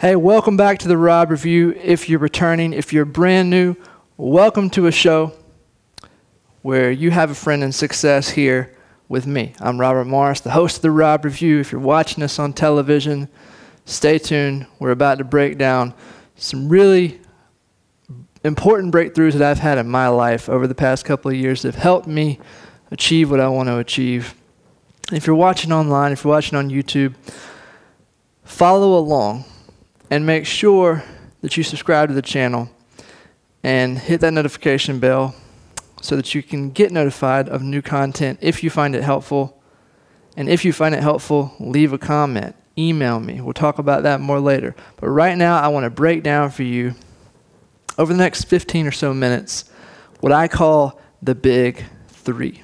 Hey, welcome back to the Rob Review. If you're returning, if you're brand new, welcome to a show where you have a friend in success here with me. I'm Robert Morris, the host of the Rob Review. If you're watching us on television, stay tuned. We're about to break down some really important breakthroughs that I've had in my life over the past couple of years that have helped me achieve what I want to achieve. If you're watching online, if you're watching on YouTube, follow along. And make sure that you subscribe to the channel and hit that notification bell so that you can get notified of new content if you find it helpful. And if you find it helpful, leave a comment, email me. We'll talk about that more later. But right now, I want to break down for you, over the next 15 or so minutes, what I call the Big Three.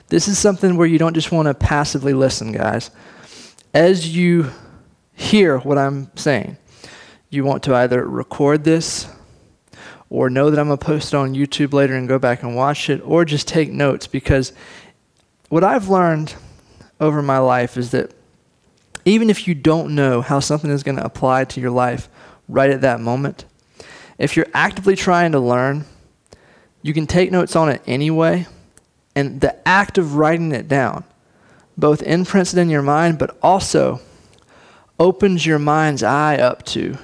This is something where you don't just want to passively listen, guys. As you hear what I'm saying, you want to either record this or know that I'm going to post it on YouTube later and go back and watch it, or just take notes, because what I've learned over my life is that even if you don't know how something is going to apply to your life right at that moment, if you're actively trying to learn, you can take notes on it anyway. And the act of writing it down both imprints it in your mind, but also opens your mind's eye up to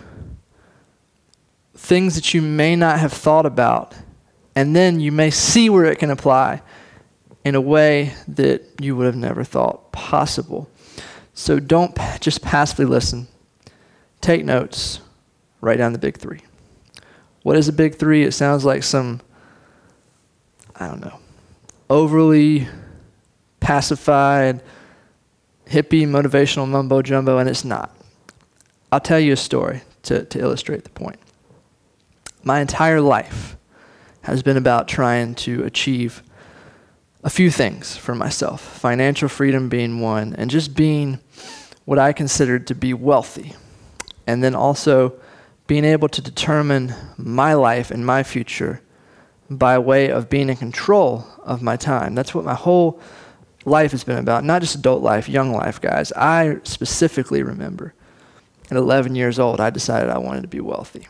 things that you may not have thought about. And then you may see where it can apply in a way that you would have never thought possible. So don't just passively listen. Take notes. Write down the Big Three. What is a Big Three? It sounds like some, I don't know, overly pacified, hippie, motivational mumbo-jumbo, and it's not. I'll tell you a story to illustrate the point. My entire life has been about trying to achieve a few things for myself, financial freedom being one, and just being what I considered to be wealthy, and then also being able to determine my life and my future by way of being in control of my time. That's what my whole life has been about. Not just adult life, young life, guys. I specifically remember at 11 years old, I decided I wanted to be wealthy.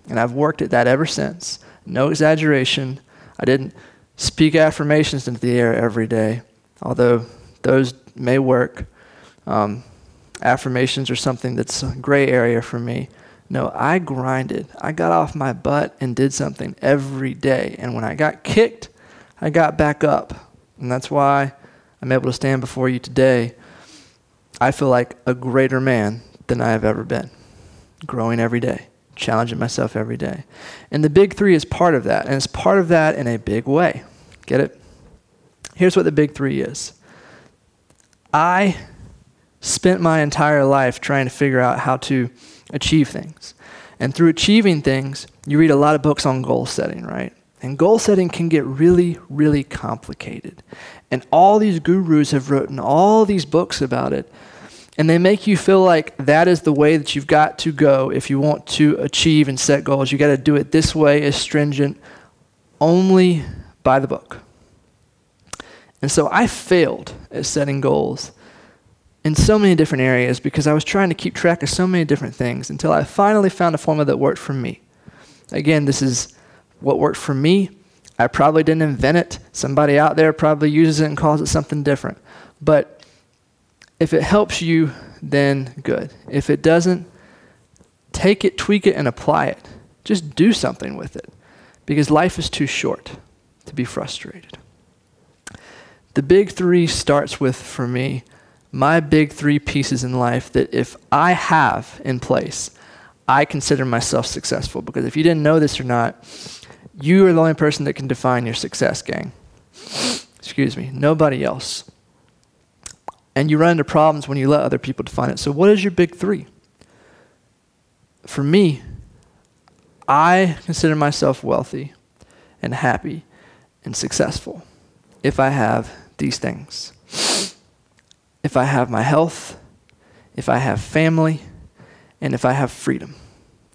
And I've worked at that ever since. No exaggeration. I didn't speak affirmations into the air every day, although those may work. Affirmations are something that's a gray area for me. No, I grinded. I got off my butt and did something every day. And when I got kicked, I got back up. And that's why I'm able to stand before you today. I feel like a greater man than I have ever been. Growing every day, challenging myself every day. And the Big Three is part of that. And it's part of that in a big way. Get it? Here's what the Big Three is. I spent my entire life trying to figure out how to achieve things. And through achieving things, you read a lot of books on goal setting, right? And goal setting can get really, really complicated. And all these gurus have written all these books about it. And they make you feel like that is the way that you've got to go if you want to achieve and set goals. You got to do it this way, as stringent, only by the book. And so I failed at setting goals in so many different areas because I was trying to keep track of so many different things until I finally found a formula that worked for me. Again, this is what worked for me. I probably didn't invent it. Somebody out there probably uses it and calls it something different. But if it helps you, then good. If it doesn't, take it, tweak it, and apply it. Just do something with it, because life is too short to be frustrated. The Big Three starts with, for me, my big three pieces in life that if I have in place, I consider myself successful. Because if you didn't know this or not, you are the only person that can define your success, gang. Excuse me, nobody else. And you run into problems when you let other people define it. So what is your Big Three? For me, I consider myself wealthy and happy and successful if I have these things. If I have my health, if I have family, and if I have freedom.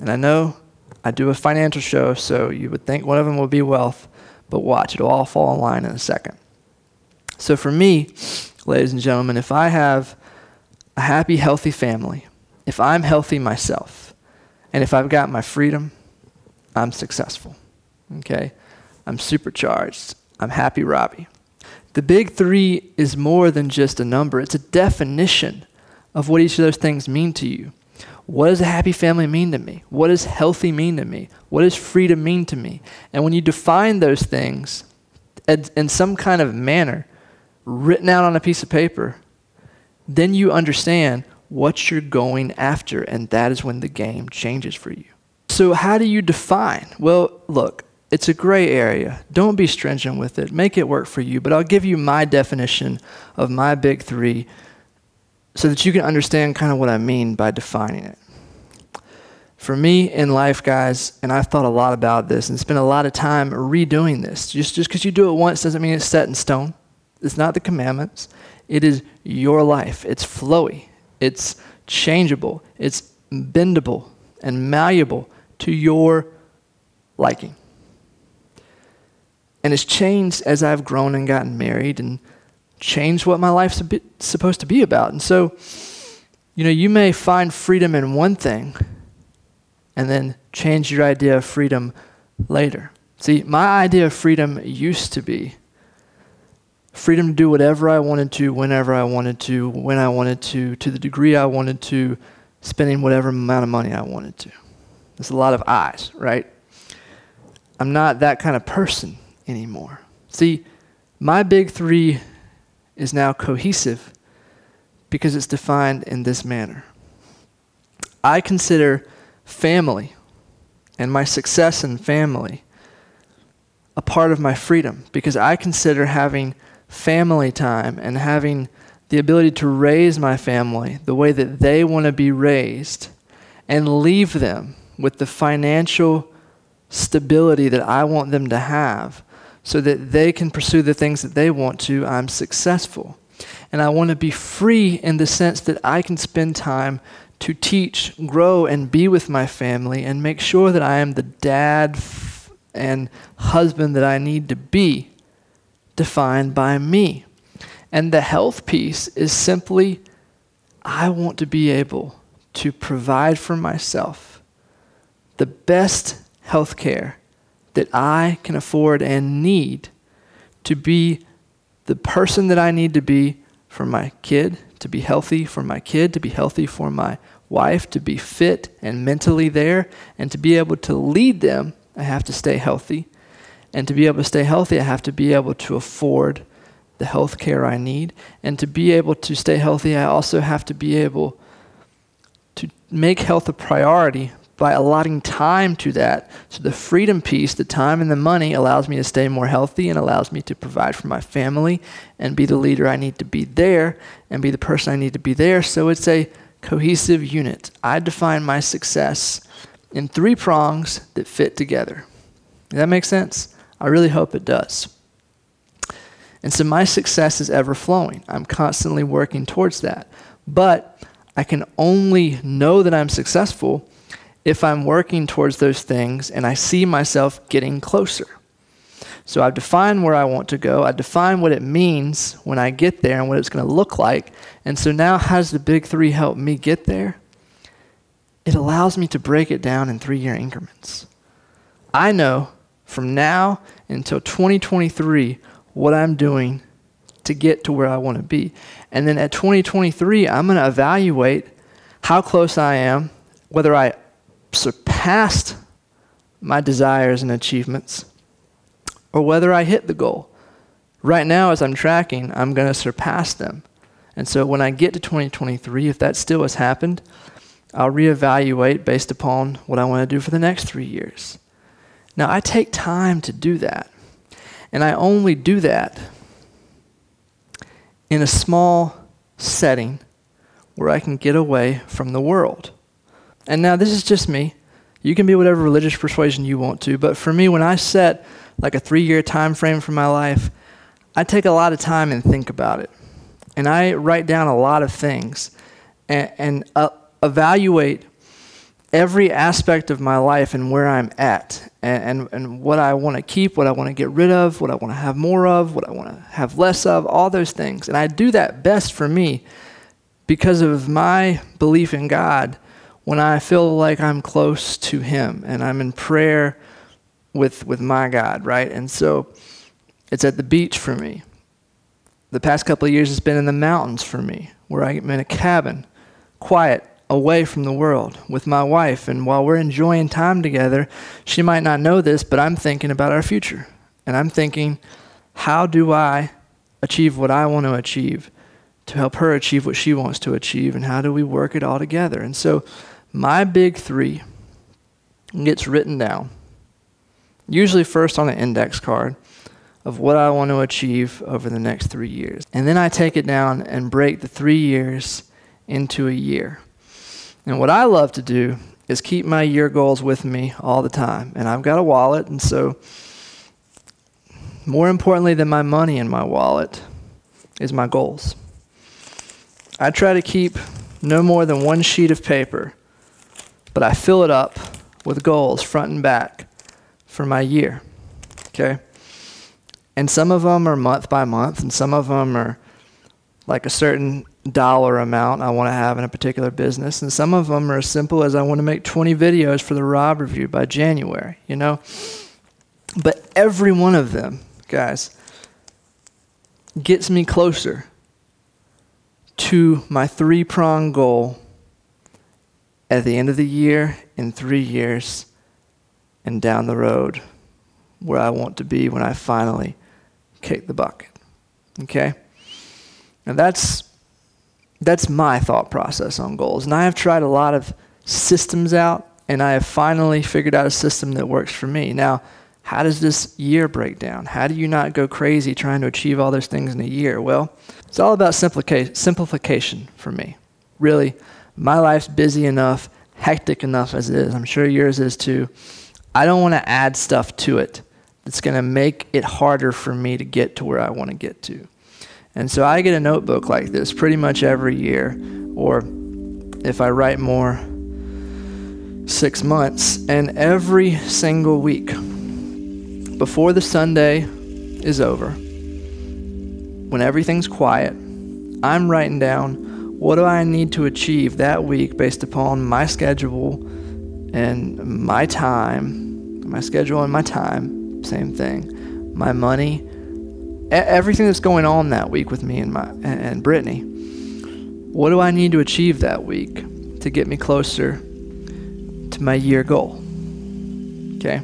And I know I do a financial show, so you would think one of them will be wealth, But watch, it'll all fall in line in a second. So for me, ladies and gentlemen, if I have a happy, healthy family, if I'm healthy myself, and if I've got my freedom, I'm successful. Okay? I'm supercharged. I'm happy Robbie. The big three is more than just a number. It's a definition of what each of those things mean to you. What does a happy family mean to me? What does healthy mean to me? What does freedom mean to me? And when you define those things in some kind of manner, written out on a piece of paper, then you understand what you're going after, and that is when the game changes for you. So how do you define? Well, look, it's a gray area. Don't be stringent with it. Make it work for you, but I'll give you my definition of my big three so that you can understand kind of what I mean by defining it. For me in life, guys, and I've thought a lot about this and spent a lot of time redoing this. Just because you do it once doesn't mean it's set in stone. It's not the commandments. It is your life. It's flowy. It's changeable. It's bendable and malleable to your liking. And it's changed as I've grown and gotten married and changed what my life's supposed to be about. And so, you may find freedom in one thing and then change your idea of freedom later. See, my idea of freedom used to be freedom to do whatever I wanted to, whenever I wanted to, when I wanted to the degree I wanted to, spending whatever amount of money I wanted to. There's a lot of I's, right? I'm not that kind of person anymore. See, my big three is now cohesive because it's defined in this manner. I consider family and my success in family a part of my freedom because I consider having family time and having the ability to raise my family the way that they want to be raised and leave them with the financial stability that I want them to have so that they can pursue the things that they want to. I'm successful. And I want to be free in the sense that I can spend time to teach, grow, and be with my family and make sure that I am the dad and husband that I need to be, defined by me. And the health piece is simply, I want to be able to provide for myself the best health care that I can afford and need to be the person that I need to be for my kid, to be healthy for my kid, to be healthy for my wife, to be fit and mentally there, and to be able to lead them, I have to stay healthy. And to be able to stay healthy, I have to be able to afford the health care I need. And to be able to stay healthy, I also have to be able to make health a priority by allotting time to that. So the freedom piece, the time and the money, allows me to stay more healthy and allows me to provide for my family and be the leader I need to be there and be the person I need to be there. So it's a cohesive unit. I define my success in three prongs that fit together. Does that make sense? I really hope it does. And so my success is ever flowing. I'm constantly working towards that. But I can only know that I'm successful if I'm working towards those things and I see myself getting closer. So I've defined where I want to go. I define what it means when I get there and what it's going to look like. And so now how does the big three help me get there? It allows me to break it down in 3-year increments. I know from now until 2023 what I'm doing to get to where I want to be. And then at 2023, I'm going to evaluate how close I am, whether I surpassed my desires and achievements, or whether I hit the goal. Right now, as I'm tracking, I'm going to surpass them. And so when I get to 2023, if that still has happened, I'll reevaluate based upon what I want to do for the next 3 years. Now, I take time to do that. And I only do that in a small setting where I can get away from the world. And now this is just me. You can be whatever religious persuasion you want to, but for me, when I set like a 3-year time frame for my life, I take a lot of time and think about it. And I write down a lot of things and evaluate every aspect of my life and where I'm at, and what I want to keep, what I want to get rid of, what I want to have more of, what I want to have less of, all those things. And I do that best for me because of my belief in God when I feel like I'm close to Him and I'm in prayer with my God, right? And so it's at the beach for me. The past couple of years it's been in the mountains for me, where I'm in a cabin, quiet, away from the world with my wife. And while we're enjoying time together, she might not know this, but I'm thinking about our future. And I'm thinking, how do I achieve what I want to achieve to help her achieve what she wants to achieve? And how do we work it all together? And so my big three gets written down, usually first on an index card, of what I want to achieve over the next 3 years. And then I take it down and break the 3 years into a year. And what I love to do is keep my year goals with me all the time. And I've got a wallet, and so more importantly than my money in my wallet is my goals. I try to keep no more than one sheet of paper, but I fill it up with goals front and back for my year, okay? And some of them are month by month, and some of them are like a certain dollar amount I want to have in a particular business. And some of them are as simple as I want to make 20 videos for the Rob Review by January, you know? But every one of them, guys, gets me closer to my 3-prong goal at the end of the year, in 3 years, and down the road where I want to be when I finally kick the bucket, okay? And that's my thought process on goals. And I have tried a lot of systems out, and I have finally figured out a system that works for me. Now, how does this year break down? How do you not go crazy trying to achieve all those things in a year? Well, it's all about simplification for me. Really, my life's busy enough, hectic enough as it is. I'm sure yours is too. I don't want to add stuff to it that's going to make it harder for me to get to where I want to get to. And so I get a notebook like this pretty much every year, or if I write more, 6 months. And every single week, before the Sunday is over, when everything's quiet, I'm writing down what do I need to achieve that week based upon my schedule and my time, my schedule and my time, same thing, my money, everything that's going on that week with me and Brittany. What do I need to achieve that week to get me closer to my year goal? Okay.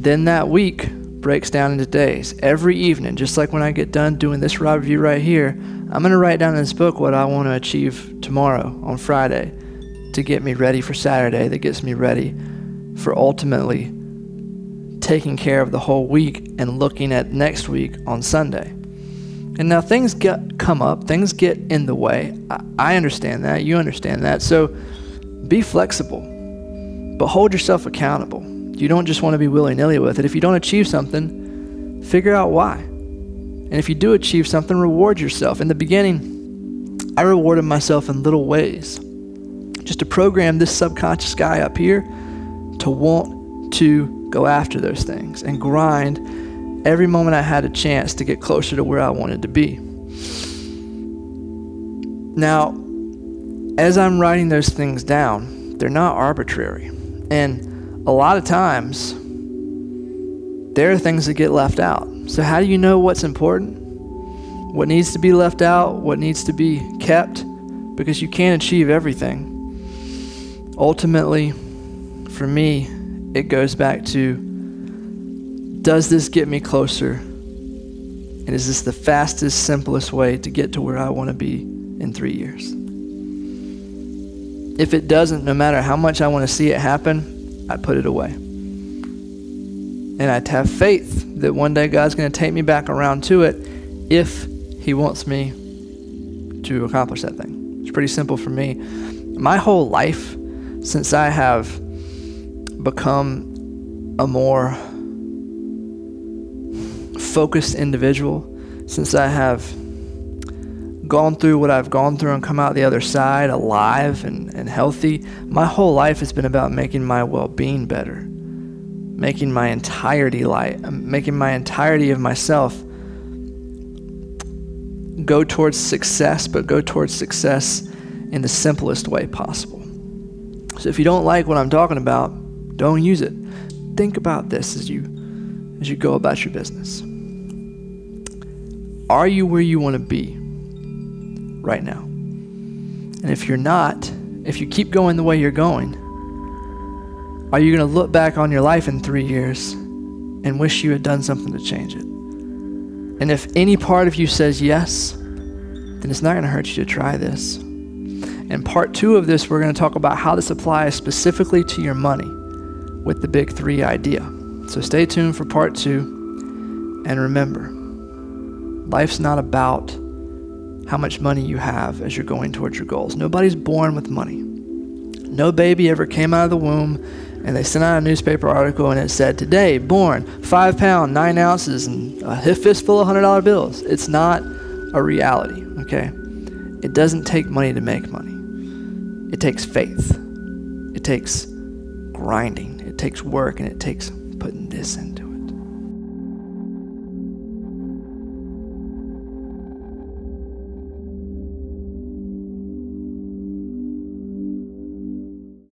Then that week breaks down into days. Every evening, just like when I get done doing this Rob Review right here, I'm going to write down in this book what I want to achieve tomorrow on Friday to get me ready for Saturday, that gets me ready for ultimately taking care of the whole week and looking at next week on Sunday. And now things come up, things get in the way. I understand that, you understand that. So be flexible, but hold yourself accountable. You don't just want to be willy-nilly with it. If you don't achieve something, figure out why. And if you do achieve something, reward yourself. In the beginning, I rewarded myself in little ways, just to program this subconscious guy up here to want to go after those things and grind every moment I had a chance to get closer to where I wanted to be. Now, as I'm writing those things down, they're not arbitrary. And a lot of times, there are things that get left out. So how do you know what's important? What needs to be left out? What needs to be kept? Because you can't achieve everything. Ultimately, for me, it goes back to, does this get me closer? And is this the fastest, simplest way to get to where I want to be in 3 years? If it doesn't, no matter how much I want to see it happen, I put it away. And I have faith that one day God's going to take me back around to it if He wants me to accomplish that thing. It's pretty simple for me. My whole life, since I have become a more focused individual, since I have gone through what I've gone through and come out the other side alive and healthy, my whole life has been about making my well-being better, making my entirety of myself go towards success, but go towards success in the simplest way possible. So if you don't like what I'm talking about, don't use it. Think about this as you go about your business. Are you where you want to be right now? And if you're not, if you keep going the way you're going, are you going to look back on your life in 3 years and wish you had done something to change it? And if any part of you says yes, then it's not going to hurt you to try this. In part 2 of this, we're going to talk about how this applies specifically to your money with the Big 3 idea. So stay tuned for part 2. And remember, life's not about how much money you have as you're going towards your goals. Nobody's born with money. No baby ever came out of the womb and they sent out a newspaper article and it said, today, born, 5 pounds, 9 ounces, and a fistful of $100 bills. It's not a reality, okay? It doesn't take money to make money. It takes faith. It takes grinding. It takes work, and it takes putting this into it.